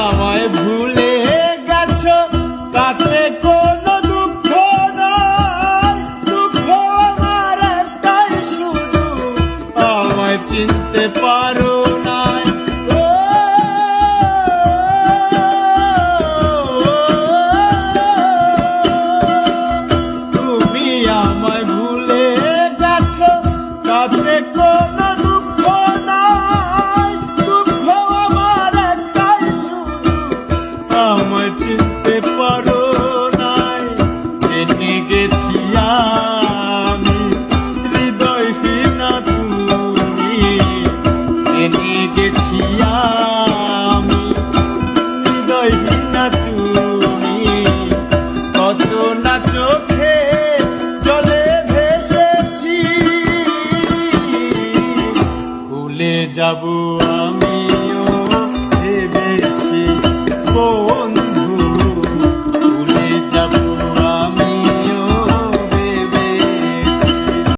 আমায় ভুলে গেছো, তাতে কোনো দুঃখ নয়। দুঃখ আমার একটাই শুধু, আমায় চিনতে পারো নাই। তুমি আমায় ভুলে গেছো, তাতে কোনো দুঃখ নাই। দুঃখ আমার একটাই শুধু, আমায় চিনতে পারো নাই। জেনে গেছি আমি হৃদয়হীনা তুমি, জেনে গেছি আমি হৃদয়হীনা তুমি। কত না চোখে জলে ভেসেছি, ভুলে যাবো